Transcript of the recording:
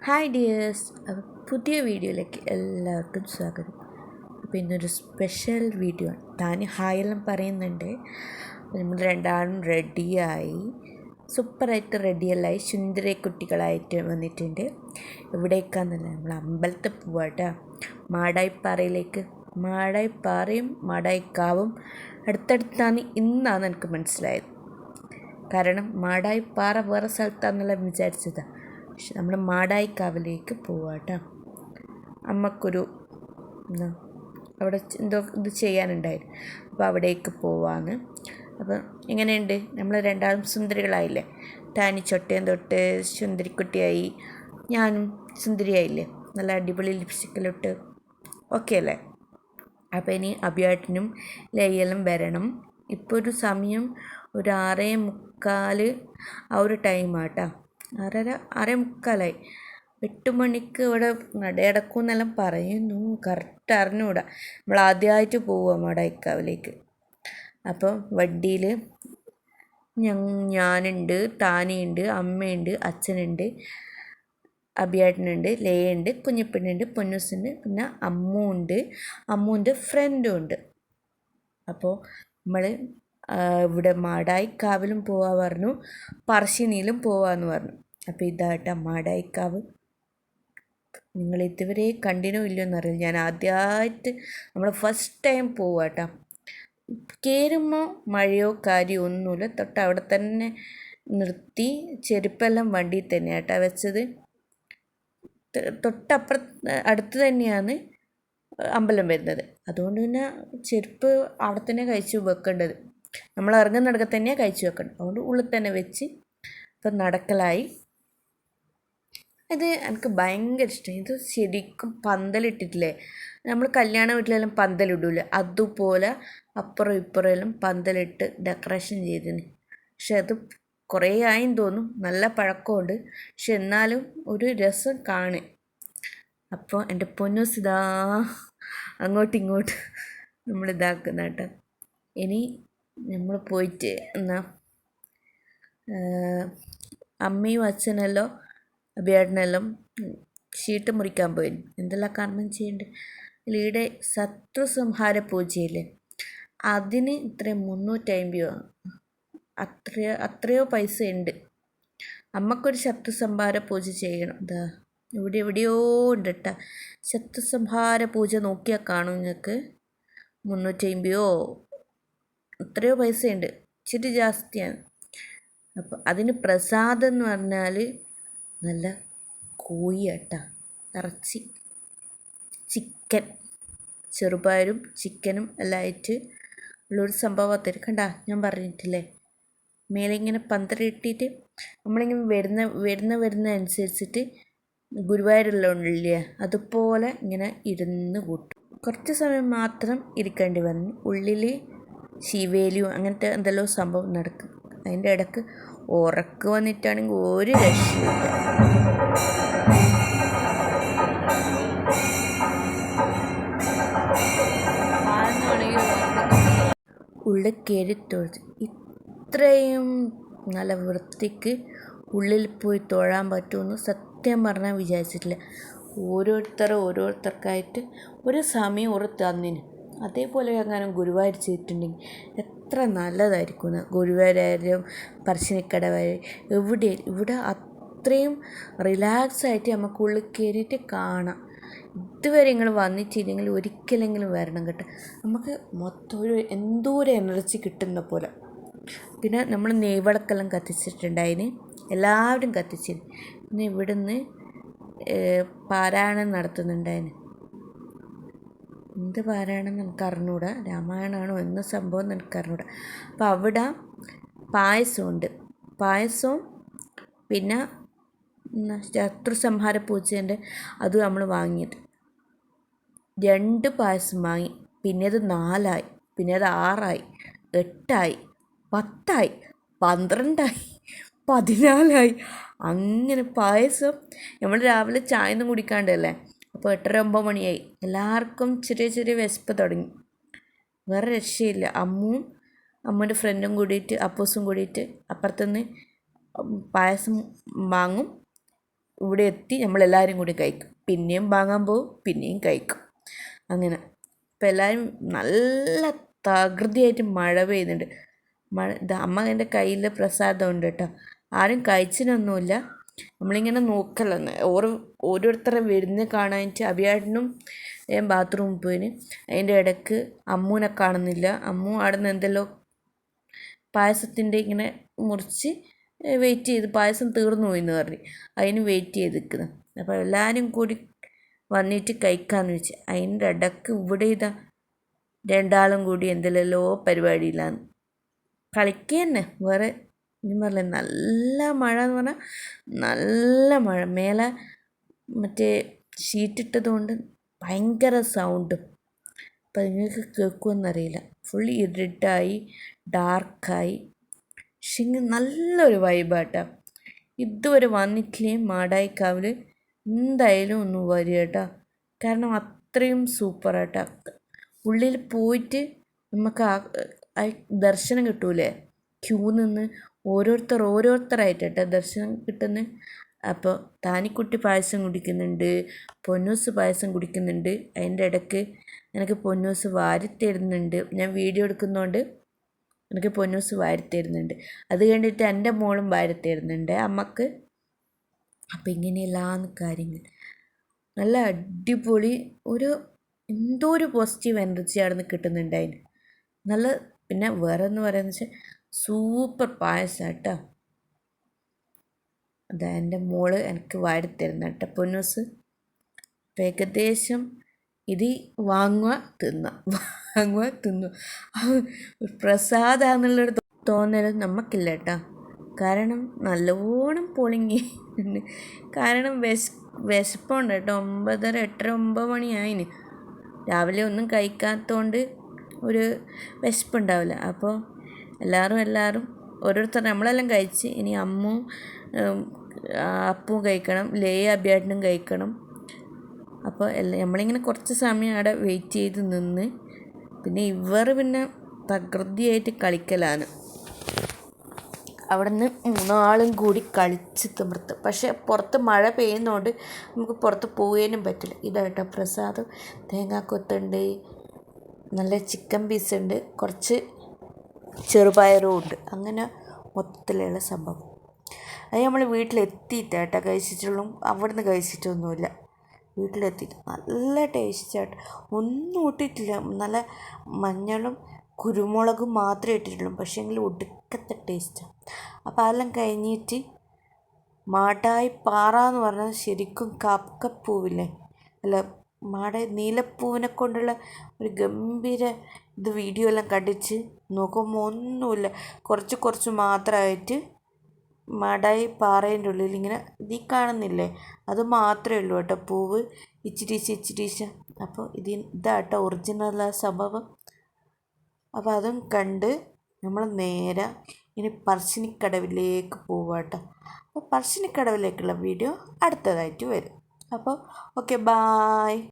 Hi dears, അപ്പോൾ പുതിയ വീഡിയോയിലേക്ക് എല്ലാവർക്കും സ്വാഗതം. അപ്പോൾ ഇന്നൊരു സ്പെഷ്യൽ വീഡിയോ ആണ്. താൻ ഹായ് എല്ലാം പറയുന്നുണ്ട്. നമ്മൾ രണ്ടാളും റെഡിയായി, സൂപ്പറായിട്ട് റെഡിയെല്ലായി സുന്ദര കുട്ടികളായിട്ട് വന്നിട്ടുണ്ട്. എവിടേക്കാന്നല്ല, നമ്മൾ അമ്പലത്തിൽ പോവാട്ടോ, മാടായിപ്പാറയിലേക്ക്. മാടായിപ്പാറയും മാടായിക്കാവും അടുത്തടുത്താണ് ഇന്നാണ് എനിക്ക് മനസ്സിലായത്. കാരണം മാടായിപ്പാറ വേറെ സ്ഥലത്താണെന്നുള്ള വിചാരിച്ചതാണ്. പക്ഷെ നമ്മൾ മാടായിക്കാവിലേക്ക് പോവാട്ടോ. അമ്മക്കൊരു അവിടെ എന്തോ ഇത് ചെയ്യാനുണ്ടായിരുന്നു, അപ്പോൾ അവിടേക്ക് പോവാന്ന്. അപ്പം എങ്ങനെയുണ്ട്, നമ്മൾ രണ്ടാളും സുന്ദരികളായില്ലേ? ടാനി ചൊട്ടയും തൊട്ട് സുന്ദരിക്കുട്ടിയായി, ഞാനും സുന്ദരിയായില്ലേ? നല്ല അടിപൊളി ലിപ്സ്റ്റിക്കിലിട്ട് ഓക്കെ അല്ലേ? അപ്പോൾ ഇനി അഭിയേട്ടനും ലയ്യലും വരണം. ഇപ്പോൾ ഒരു സമയം ഒരു 6:45 ആ ഒരു ടൈമാട്ടോ. 6:45 8 മണിക്ക് ഇവിടെ നടയടക്കുമെന്നെല്ലാം പറയുന്നു. കറക്റ്റ് അറിഞ്ഞുകൂടാ. നമ്മൾ ആദ്യമായിട്ട് പോവുക മാടായിക്കാവിലേക്ക്. അപ്പോൾ വണ്ടിയിൽ ഞാനുണ്ട്, താനിയുണ്ട്, അമ്മയുണ്ട്, അച്ഛനുണ്ട്, അഭിയേട്ടനുണ്ട്, ലയുണ്ട്, കുഞ്ഞിപ്പെണ്ണുണ്ട്, പൊന്നൂസുണ്ട്, പിന്നെ അമ്മുണ്ട്, ഫ്രണ്ടും ഉണ്ട്. അപ്പോൾ നമ്മൾ ഇവിടെ മാടായിക്കാവിലും പോവാൻ പറഞ്ഞു, പറശ്ശിനിയിലും പോവാമെന്ന് പറഞ്ഞു. അപ്പോൾ ഇതാട്ടോ മാടായിക്കാവ്. നിങ്ങൾ ഇതുവരെ കണ്ടിനോ ഇല്ലയോ എന്നറിയില്ല. ഞാൻ ആദ്യമായിട്ട് നമ്മൾ ഫസ്റ്റ് ടൈം പോവാട്ടോ. കയറുമ്പോൾ മഴയോ കാര്യമോ ഒന്നുമില്ല. അവിടെ തന്നെ നിർത്തി, ചെരുപ്പെല്ലാം വണ്ടിയിൽ തന്നെയാട്ടോ വെച്ചത്. അടുത്ത് തന്നെയാണ് അമ്പലം വരുന്നത്. അതുകൊണ്ട് പിന്നെ ചെരുപ്പ് അവിടെ തന്നെ കഴിച്ചു വെക്കേണ്ടത്. നമ്മൾ ഇറങ്ങുന്നിടക്ക് തന്നെയാണ് കഴിച്ചു വെക്കേണ്ടത്. അതുകൊണ്ട് ഉള്ളിൽ തന്നെ വെച്ച് ഇപ്പം നടക്കലായി. ഇത് എനിക്ക് ഭയങ്കര ഇഷ്ടം. ഇത് ശരിക്കും പന്തലിട്ടിട്ടില്ലേ, നമ്മൾ കല്യാണ വീട്ടിലെല്ലാം പന്തലിടൂല്ലേ, അതുപോലെ അപ്പുറം ഇപ്പുറം എല്ലാം പന്തലിട്ട് ഡെക്കറേഷൻ ചെയ്തിന്. പക്ഷെ അത് കുറേ ആയെന്ന് തോന്നും, നല്ല പഴക്കമുണ്ട്. പക്ഷെ എന്നാലും ഒരു രസം കാണും. അപ്പോൾ എൻ്റെ പൊന്നൂസ് ഇതാ അങ്ങോട്ടും ഇങ്ങോട്ടും നമ്മളിതാക്കുന്ന കേട്ടോ. ഇനി നമ്മൾ പോയിട്ട് അമ്മയും അച്ഛനെല്ലാം അഭിയേട്ടനെല്ലാം ഷീട്ട് മുറിക്കാൻ പോയി. എന്തെല്ലാം കർമ്മം ചെയ്യേണ്ടത്. ഈടെ ശത്രുസംഹാര പൂജയില്ലേ, അതിന് ഇത്രയും 350 അത്രയോ പൈസ ഉണ്ട്. അമ്മക്കൊരു ശത്രുസംഹാര പൂജ ചെയ്യണം. ഇതാ എവിടെയോ ഉണ്ട് കേട്ടോ. ശത്രുസംഹാര പൂജ നോക്കിയാൽ കാണും നിങ്ങൾക്ക്. 350 അത്രയോ പൈസയുണ്ട്, ഇച്ചിരി ജാസ്തിയാണ്. അപ്പോൾ അതിന് പ്രസാദം എന്ന് പറഞ്ഞാൽ നല്ല കോഴിയാട്ട, ഇറച്ചി, ചിക്കൻ, ചെറുപയറും ചിക്കനും എല്ലാം ആയിട്ട് ഉള്ളൊരു സംഭവത്തിൽ കണ്ട. ഞാൻ പറഞ്ഞിട്ടില്ലേ, മേലെ ഇങ്ങനെ പന്തലിട്ടിട്ട് നമ്മളിങ്ങനെ വരുന്ന അനുസരിച്ചിട്ട് ഗുരുവായൂരെല്ലാം ഉള്ളില്ലേ, അതുപോലെ ഇങ്ങനെ ഇരുന്ന് കൂട്ടും. കുറച്ച് സമയം മാത്രം ഇരിക്കേണ്ടി വന്നു. ഉള്ളിൽ ശിവേലിയും അങ്ങനത്തെ എന്തെല്ലോ സംഭവം നടക്കും. അതിൻ്റെ ഇടയ്ക്ക് ഉറക്ക് വന്നിട്ടാണെങ്കിൽ ഒരു രക്ഷയില്ല. ഉള്ളിൽ കയറി തൊഴുത് ഇത്രയും നല്ല വൃത്തിക്ക് ഉള്ളിൽ പോയി തൊഴാൻ പറ്റുമെന്ന് സത്യം പറഞ്ഞാൽ വിചാരിച്ചിട്ടില്ല. ഓരോരുത്തർക്കായിട്ട് ഒരു സമയം തന്നിന്. അതേപോലെ അങ്ങനെ ഗുരുവായൂർ ചെയ്തിട്ടുണ്ടെങ്കിൽ എത്ര നല്ലതായിരിക്കും. ഗുരുവായൂരായാലും പറശ്ശിനിക്കടവ് ഇവിടെ അത്രയും റിലാക്സായിട്ട് നമുക്ക് ഉള്ളിൽ കയറിയിട്ട് കാണാം. ഇതുവരെ നിങ്ങൾ വന്നിട്ടില്ലെങ്കിൽ ഒരിക്കലെങ്കിലും വരണം കേട്ടോ. നമുക്ക് മൊത്തം എന്തോ ഒരു എനർജി കിട്ടുന്ന പോലെ. പിന്നെ നമ്മൾ നെയ്വിളക്കെല്ലാം കത്തിച്ചിട്ടുണ്ടായിന്, എല്ലാവരും കത്തിച്ചിന്. പിന്നെ ഇവിടുന്ന് പാരായണം നടത്തുന്നുണ്ടായിന്. എന്ത് പാരായണം എനിക്ക് അറിഞ്ഞൂടാ, രാമായണമാണോ എന്ന സംഭവം എനിക്ക് അറിഞ്ഞൂടാ. അപ്പോൾ അവിടെ പായസവും പിന്നെ ശത്രുസംഹാര പൂജേൻ്റെ അതും നമ്മൾ വാങ്ങിയത്. 2 പായസം വാങ്ങി. പിന്നെ അത് 4 പിന്നെ അത് 6 8 10 12 14 അങ്ങനെ പായസം. നമ്മൾ രാവിലെ ചായ ഒന്നും കുടിക്കാണ്ടല്ലേ, അപ്പോൾ 8:30 9 മണിയായി. എല്ലാവർക്കും ചെറിയ വിശപ്പ് തുടങ്ങി. വേറെ രക്ഷയില്ല. അമ്മൂൻ്റെ ഫ്രണ്ടും കൂടിയിട്ട് അപ്പൂസും കൂടിയിട്ട് അപ്പുറത്തുനിന്ന് പായസം വാങ്ങും, ഇവിടെ എത്തി നമ്മളെല്ലാവരും കൂടി കഴിക്കും. പിന്നെയും വാങ്ങാൻ പോകും, പിന്നെയും കഴിക്കും. അങ്ങനെ ഇപ്പം എല്ലാവരും നല്ല തകൃതിയായിട്ട് മഴ പെയ്യുന്നുണ്ട്. അമ്മ എൻ്റെ കയ്യിൽ പ്രസാദം ഉണ്ട് കേട്ടോ. ആരും കഴിച്ചിനൊന്നുമില്ല. നമ്മളിങ്ങനെ നോക്കലെന്ന് ഓരോരുത്തരെ വരുന്ന കാണാനിട്ട് അഭിയാട്ടനും ബാത്റൂമിൽ പോയിന്. അതിൻ്റെ ഇടയ്ക്ക് അമ്മൂനെ കാണുന്നില്ല. അമ്മു അവിടെ നിന്ന് എന്തെല്ലോ പായസത്തിൻ്റെ ഇങ്ങനെ മുറിച്ച് വെയിറ്റ് ചെയ്ത് പായസം തീർന്നു പോയി എന്ന് പറഞ്ഞു. അതിന് വെയിറ്റ് ചെയ്ത് നിൽക്കുന്നു. അപ്പോൾ എല്ലാവരും കൂടി വന്നിട്ട് കഴിക്കാമെന്ന് വെച്ച്. അതിൻ്റെ ഇടയ്ക്ക് ഇവിടെ രണ്ടാളും കൂടി എന്തെല്ലോ പരിപാടിയിലാണ്. കളിക്കുക തന്നെ, വേറെ ഞാൻ പറഞ്ഞില്ലേ നല്ല മഴ എന്ന് പറഞ്ഞാൽ നല്ല മഴ. മേലെ മറ്റേ ഷീറ്റിട്ടത് കൊണ്ട് ഭയങ്കര സൗണ്ടും. അപ്പം നിങ്ങൾക്ക് കേൾക്കുമെന്നറിയില്ല. ഫുൾ ഇരുട്ടായി ഡാർക്കായി. പക്ഷേ നല്ലൊരു വൈബാട്ടോ. ഇതുവരെ വന്നിട്ടില്ലേ മാടായിക്കാവിൽ, എന്തായാലും ഒന്ന് വരിക കേട്ടോ. കാരണം അത്രയും സൂപ്പറാട്ടോ. ഉള്ളിൽ പോയിട്ട് നമുക്ക് ആ ദർശനം കിട്ടൂലേ, ക്യൂ നിന്ന് ഓരോരുത്തരായിട്ട് കേട്ടോ ദർശനം കിട്ടുന്നത്. അപ്പോൾ താനിക്കുട്ടി പായസം കുടിക്കുന്നുണ്ട്, പൊന്നൂസ് പായസം കുടിക്കുന്നുണ്ട്. അതിൻ്റെ ഇടയ്ക്ക് എനിക്ക് പൊന്നൂസ് വാരിത്തരുന്നുണ്ട്. ഞാൻ വീഡിയോ എടുക്കുന്നതുകൊണ്ട് എനിക്ക് പൊന്നൂസ് വാരിത്തരുന്നുണ്ട്. അത് കഴിഞ്ഞിട്ട് എൻ്റെ മോളും വാരിത്തരുന്നുണ്ട് അമ്മക്ക്. അപ്പം ഇങ്ങനെയെല്ലാം കാര്യങ്ങൾ നല്ല അടിപൊളി എന്തോ ഒരു പോസിറ്റീവ് എനർജി അവിടെ നിന്ന് കിട്ടുന്നുണ്ട് അതിന്. നല്ല പിന്നെ വേറെ എന്ന് പറയുന്നത് വെച്ചാൽ സൂപ്പർ പായസം കേട്ടോ. അതാ എൻ്റെ മോള് എനിക്ക് വാരിത്തരുന്ന കേട്ടോ പൊന്നൂസ്. അപ്പം ഏകദേശം ഇത് വാങ്ങുക തിന്നുക. പ്രസാദാന്നുള്ളൊരു തോന്നൽ നമുക്കില്ല കേട്ടോ. കാരണം നല്ലോണം പൊളിങ്ങി. കാരണം വിശപ്പുണ്ട് കേട്ടോ. 9:30, 8:30, 9 മണിയായിന്. രാവിലെ ഒന്നും കഴിക്കാത്തതുകൊണ്ട് ഒരു വിശപ്പുണ്ടാവില്ല. അപ്പോൾ എല്ലാവരും ഓരോരുത്തർ നമ്മളെല്ലാം കഴിച്ച്. ഇനി അമ്മും അപ്പവും കഴിക്കണം, അഭിയാട്ടനും കഴിക്കണം. അപ്പോൾ നമ്മളിങ്ങനെ കുറച്ച് സമയം അവിടെ വെയിറ്റ് ചെയ്ത് നിന്ന്. പിന്നെ പിന്നെ തകൃതിയായിട്ട് കളിക്കലാണ്. അവിടെ നിന്ന് 3 ആളും കൂടി കളിച്ച് തിമിർത്ത്. പക്ഷേ പുറത്ത് മഴ പെയ്യുന്നതുകൊണ്ട് നമുക്ക് പുറത്ത് പോകാനും പറ്റില്ല. ഇതാട്ടോ പ്രസാദം. തേങ്ങാക്കൊത്തുണ്ട്, നല്ല ചിക്കൻ പീസ് ഉണ്ട്, കുറച്ച് ചെറുപയറും ഉണ്ട്. അങ്ങനെ മൊത്തത്തിലുള്ള സംഭവം. അത് നമ്മൾ വീട്ടിലെത്തിയിട്ടാട്ടോ കഴിച്ചിട്ടുള്ളൂ. അവിടെ നിന്ന് കഴിച്ചിട്ടൊന്നുമില്ല. വീട്ടിലെത്തിയിട്ട് നല്ല ടേസ്റ്റായിട്ട് ഒന്നും ഇട്ടിട്ടില്ല. നല്ല മഞ്ഞളും കുരുമുളകും മാത്രമേ ഇട്ടിട്ടുള്ളൂ. പക്ഷേങ്കിൽ ഒടുക്കത്തെ ടേസ്റ്റാണ്. അപ്പോൾ അതെല്ലാം കഴിഞ്ഞിട്ട് മാടായി പാറ എന്ന് പറഞ്ഞാൽ ശരിക്കും കാക്കപ്പൂവില്ലേ, അല്ല മാടായി നീലപ്പൂവിനെ കൊണ്ടുള്ള ഒരു ഗംഭീര വീഡിയോ എല്ലാം കണ്ടിച്ച് നോക്കുമ്പോൾ ഒന്നുമില്ല. കുറച്ച് മാത്രമായിട്ട് മാടായി പാറേൻ്റെ ഉള്ളിൽ ഇങ്ങനെ കാണുന്നില്ലേ, അത് മാത്രമേ ഉള്ളൂ കേട്ടോ പൂവ്, ഇച്ചിരീശ. അപ്പോൾ ഇതാട്ടോ ഒറിജിനൽ സംഭവം. അപ്പോൾ അതും കണ്ട് നമ്മൾ നേരെ ഇനി പറശ്ശിനിക്കടവിലേക്ക് പോവാട്ടോ. അപ്പോൾ പറശ്ശിനിക്കടവിലേക്കുള്ള വീഡിയോ അടുത്തതായിട്ട് വരും. അപ്പോൾ ഓക്കെ, ബായ്.